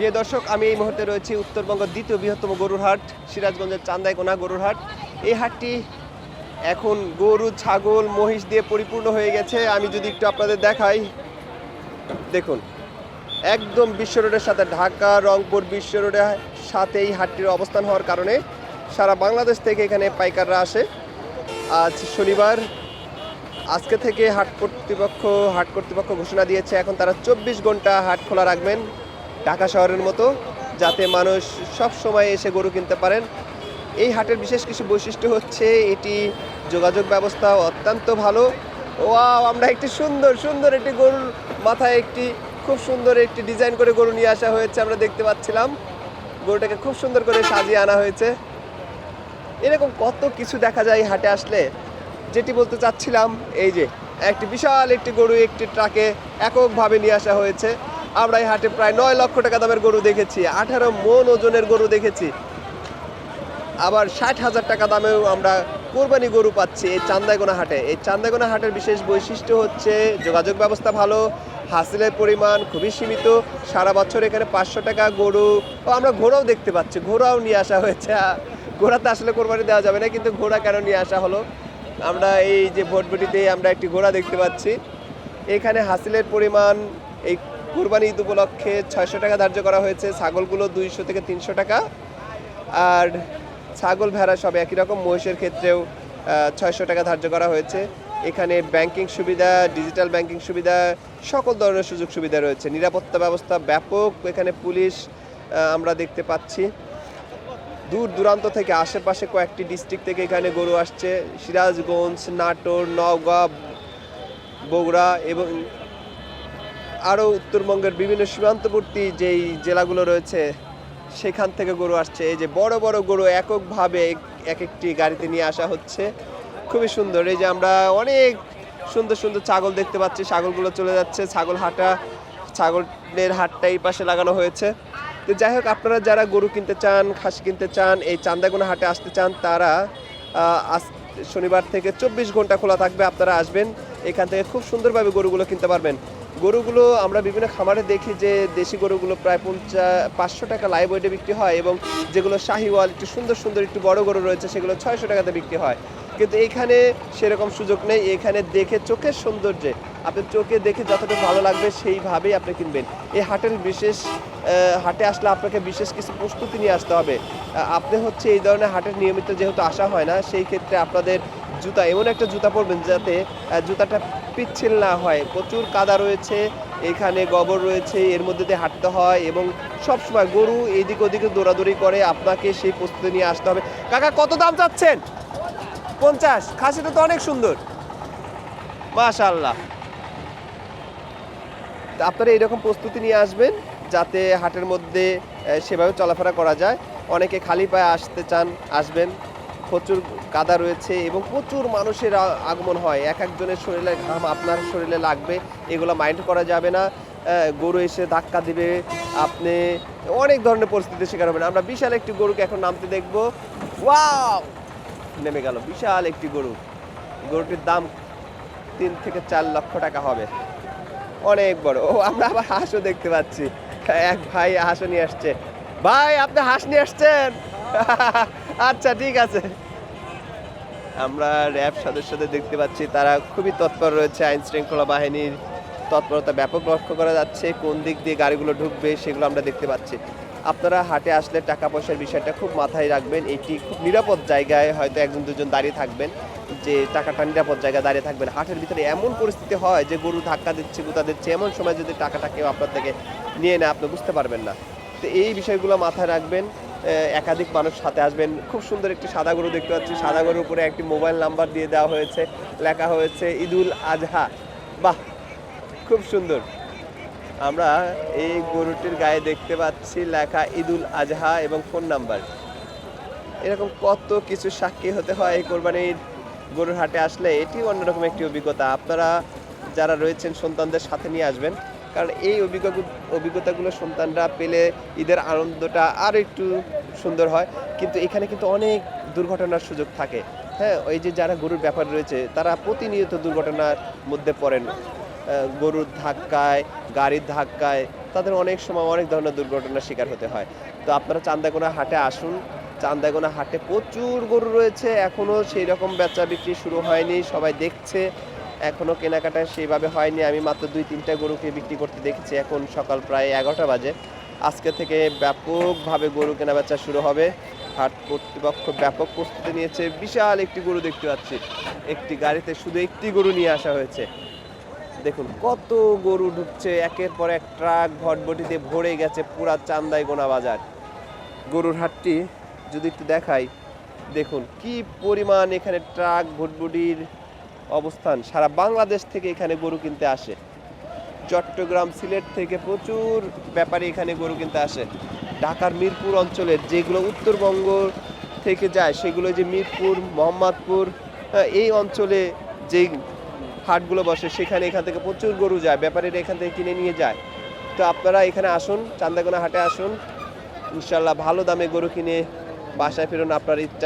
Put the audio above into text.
প্রিয় দর্শক, আমি এই মুহূর্তে রয়েছি উত্তরবঙ্গ দ্বিতীয় বৃহত্তম গরুর হাট সিরাজগঞ্জের চান্দাইকোনা গরুর হাট। এই হাটটি এখন গরু, ছাগল, মহিষ দিয়ে পরিপূর্ণ হয়ে গেছে। আমি যদি একটু আপনাদের দেখাই, দেখুন একদম বিশ্ব রোডের সাথে, ঢাকা রংপুর বিশ্ব রোডের সাথে এই হাটটির অবস্থান হওয়ার কারণে সারা বাংলাদেশ থেকে এখানে পাইকাররা আসে। আজ শনিবার, আজকে থেকে হাট কর্তৃপক্ষ ঘোষণা দিয়েছে এখন তারা 24 ঘন্টা হাট খোলা রাখবেন ঢাকা শহরের মতো, যাতে মানুষ সব সময় এসে গরু কিনতে পারেন। এই হাটের বিশেষ কিছু বৈশিষ্ট্য হচ্ছে এটি যোগাযোগ ব্যবস্থা অত্যন্ত ভালো। ওয়াও, আমরা একটি সুন্দর একটি গরুর মাথায় খুব সুন্দর একটি ডিজাইন করে গরু নিয়ে আসা হয়েছে, আমরা দেখতে পাচ্ছিলাম। গরুটাকে খুব সুন্দর করে সাজিয়ে আনা হয়েছে। এরকম কত কিছু দেখা যায় হাটে আসলে। যেটি বলতে চাচ্ছিলাম, এই যে একটি বিশাল একটি গরু একটি ট্রাকে এককভাবে নিয়ে আসা হয়েছে। আমরা এই হাটে প্রায় 9 লক্ষ টাকা দামের গরু দেখেছি, 18 মন ওজনের গরু দেখেছি, আবার 60,000 টাকা দামেও আমরা কোরবানি গরু পাচ্ছি এই চান্দাইকোনা হাটে। এই চান্দাইকোনা হাটের বিশেষ বৈশিষ্ট্য হচ্ছে যোগাযোগ ব্যবস্থা ভালো, হাসিলের পরিমাণ খুবই সীমিত। সারা বছর এখানে 500 টাকা গরু, আমরা ঘোড়াও দেখতে পাচ্ছি, ঘোড়াও নিয়ে আসা হয়েছে। ঘোড়াতে আসলে কোরবানি দেওয়া যাবে না, কিন্তু ঘোড়া কেন নিয়ে আসা হলো, আমরা এই যে ভোটবটিতে আমরা একটি ঘোড়া দেখতে পাচ্ছি। এখানে হাসিলের পরিমাণ এই কুরবানি ঈদ উপলক্ষে 600 টাকা ধার্য করা হয়েছে। ছাগলগুলো 200 থেকে 300 টাকা, আর ছাগল ভেড়া সব একই রকম। মহিষের ক্ষেত্রেও 600 টাকা ধার্য করা হয়েছে। এখানে ব্যাংকিং সুবিধা, ডিজিটাল ব্যাংকিং সুবিধা, সকল ধরনের সুযোগ সুবিধা রয়েছে। নিরাপত্তা ব্যবস্থা ব্যাপক, এখানে পুলিশ আমরা দেখতে পাচ্ছি। দূর দূরান্ত থেকে, আশেপাশে কয়েকটি ডিস্ট্রিক্ট থেকে এখানে গরু আসছে। সিরাজগঞ্জ, নাটোর, নওগাঁ, বগুড়া এবং আরও উত্তরবঙ্গের বিভিন্ন সীমান্তবর্তী যেই জেলাগুলো রয়েছে সেখান থেকে গরু আসছে। এই যে বড় বড় গরু এককভাবে একটি গাড়িতে নিয়ে আসা হচ্ছে, খুবই সুন্দর। এই যে আমরা অনেক সুন্দর ছাগল দেখতে পাচ্ছি, ছাগলগুলো চলে যাচ্ছে। ছাগলের হাটটা এই পাশে লাগানো হয়েছে। তো যাই হোক, আপনারা যারা গরু কিনতে চান, খাসি কিনতে চান, এই চান্দাইকোনা হাটে আসতে চান, তারা আজ শনিবার থেকে 24 ঘন্টা খোলা থাকবে। আপনারা আসবেন, এখান থেকে খুব সুন্দরভাবে গরুগুলো কিনতে পারবেন। গরুগুলো আমরা বিভিন্ন খামারে দেখি যে দেশি গরুগুলো প্রায় 500 টাকা লাইভ ওয়েটে বিক্রি হয়, এবং যেগুলো শাহিওয়াল একটু সুন্দর একটু বড় গরু রয়েছে সেগুলো 600 টাকাতে বিক্রি হয়। কিন্তু এখানে সেরকম সুযোগ নেই। এখানে দেখে চোখের সৌন্দর্যে, আপনার চোখে দেখে যতটুকু ভালো লাগবে সেইভাবেই আপনি কিনবেন। এই হাটে আসলে আপনাকে বিশেষ কিছু প্রস্তুতি নিয়ে আসতে হবে। আপনি এই ধরনের হাটের নিয়মিত যেহেতু আসা হয় না, সেই ক্ষেত্রে আপনাদের জুতা, এমন একটা জুতা পরবেন যাতে জুতাটা পিচ্ছিল না হয়। প্রচুর কাদা রয়েছে, এখানে গোবর রয়েছে, এর মধ্যে দিয়ে হাঁটতে হয়, এবং সবসময় গরু এদিক ওদিকে দৌড়াদৌড়ি করে, আপনাকে সেই প্রস্তুতি নিয়ে আসতে হবে। কাকা, কত দাম চাচ্ছেন? 50? খাসিটা তো অনেক সুন্দর, মাশাআল্লাহ। আপনারা এইরকম প্রস্তুতি নিয়ে আসবেন যাতে হাটের মধ্যে সেভাবে চলাফেরা করা যায়। অনেকে খালি পায়ে আসতে চান, আসবেন। প্রচুর কাদা রয়েছে এবং প্রচুর মানুষের আগমন হয়। এক একজনের শরীরে ঘাম আপনার শরীরে লাগবে, এগুলো মাইন্ড করা যাবে না। গরু এসে ধাক্কা দিবে, আপনি অনেক ধরনের পরিস্থিতির শিকার হবেন। আমরা বিশাল একটি গরুকে এখন নামতে দেখব। ওয়াও, নেমে গেল বিশাল একটি গরু। গরুটির দাম 3 থেকে 4 লক্ষ টাকা হবে, অনেক বড়। ও, আমরা আবার হাঁসও দেখতে পাচ্ছি। এক ভাই হাঁসও নিয়ে আসছে। ভাই, আপনি হাঁস নিয়ে আসছেন? আচ্ছা, ঠিক আছে। আমরা র্যাব সদস্যদের দেখতে পাচ্ছি, তারা খুবই তৎপর রয়েছে। আইন শৃঙ্খলা বাহিনীর তৎপরতা ব্যাপক লক্ষ্য করা যাচ্ছে। কোন দিক দিয়ে গাড়িগুলো ঢুকবে সেগুলো আমরা দেখতে পাচ্ছি। আপনারা হাটে আসলে টাকা পয়সার বিষয়টা খুব মাথায় রাখবেন। এটি খুব নিরাপদ জায়গায় হয়তো একজন দুজন দাঁড়িয়ে থাকবেন, যে টাকাটা নিরাপদ জায়গায় দাঁড়িয়ে থাকবেন। হাটের ভিতরে এমন পরিস্থিতি হয় যে গরু ধাক্কা দিচ্ছে, গুতা দিচ্ছে, এমন সময় যদি টাকাটা কেউ আপনার থেকে নিয়ে নেয় আপনি বুঝতে পারবেন না। তো এই বিষয়গুলো মাথায় রাখবেন। একাধিক মানুষ সাথে আসবেন। খুব সুন্দর একটি সাদা গরু দেখতে পাচ্ছি। সাদা গরুর উপরে একটি মোবাইল নাম্বার দিয়ে দেওয়া হয়েছে, লেখা হয়েছে ঈদুল আজহা। বাহ, খুব সুন্দর। আমরা এই গরুটির গায়ে দেখতে পাচ্ছি লেখা ঈদুল আজহা এবং ফোন নাম্বার। এরকম কত কিছু সাক্ষী হতে হয় এই কোরবানির গরুর হাটে আসলে। এটি অন্যরকম একটি অভিজ্ঞতা। আপনারা যারা রয়েছেন সন্তানদের সাথে নিয়ে আসবেন, কারণ এই অভিজ্ঞতাগুলো সন্তানরা পেলে ঈদের আনন্দটা আরও একটু সুন্দর হয়। কিন্তু এখানে কিন্তু অনেক দুর্ঘটনার সুযোগ থাকে। হ্যাঁ, ওই যে যারা গরুর ব্যাপার রয়েছে তারা প্রতিনিয়ত দুর্ঘটনার মধ্যে পড়েন। গরুর ধাক্কায়, গাড়ির ধাক্কায় তাদের অনেক সময় অনেক ধরনের দুর্ঘটনার শিকার হতে হয়। তো আপনারা চান্দাইকোনা হাটে আসুন। চান্দাইকোনা হাটে প্রচুর গরু রয়েছে, এখনও সেই রকম বেচা বিক্রি শুরু হয়নি, সবাই দেখছে, এখনও কেনাকাটা সেইভাবে হয়নি। আমি মাত্র 2-3টা গরুকে বিক্রি করতে দেখেছি, এখন সকাল প্রায় 11টা বাজে। আজকে থেকে ব্যাপকভাবে গরু কেনাবেচা শুরু হবে। হাট কর্তৃপক্ষ ব্যাপক প্রস্তুতি নিয়েছে। বিশাল একটি গরু দেখতে পাচ্ছি, একটি গাড়িতে শুধু একটি গরু নিয়ে আসা হয়েছে। দেখুন কত গরু ঢুকছে, একের পর এক ট্রাক ভটভটিতে ভরে গেছে পুরা চান্দাইকোনা বাজার। গরুর হাটটি যদি একটু দেখাই, দেখুন কি পরিমাণ এখানে ট্রাক ভটভটির অবস্থান। সারা বাংলাদেশ থেকে এখানে গরু কিনতে আসে, চট্টগ্রাম সিলেট থেকে প্রচুর ব্যাপারী এখানে গরু কিনতে আসে। ঢাকার মিরপুর অঞ্চলের যেগুলো উত্তরবঙ্গ থেকে যায় সেগুলো যে মিরপুর, মোহাম্মদপুর, এই অঞ্চলে যেই হাটগুলো বসে সেখানে এখান থেকে প্রচুর গরু যায়, ব্যাপারীরা এখান থেকে কিনে নিয়ে যায়। তো আপনারা এখানে আসুন, চান্দাইকোনা হাটে আসুন, ইনশাল্লাহ ভালো দামে গরু কিনে বাসায় ফেরুন। আপনার ইচ্ছা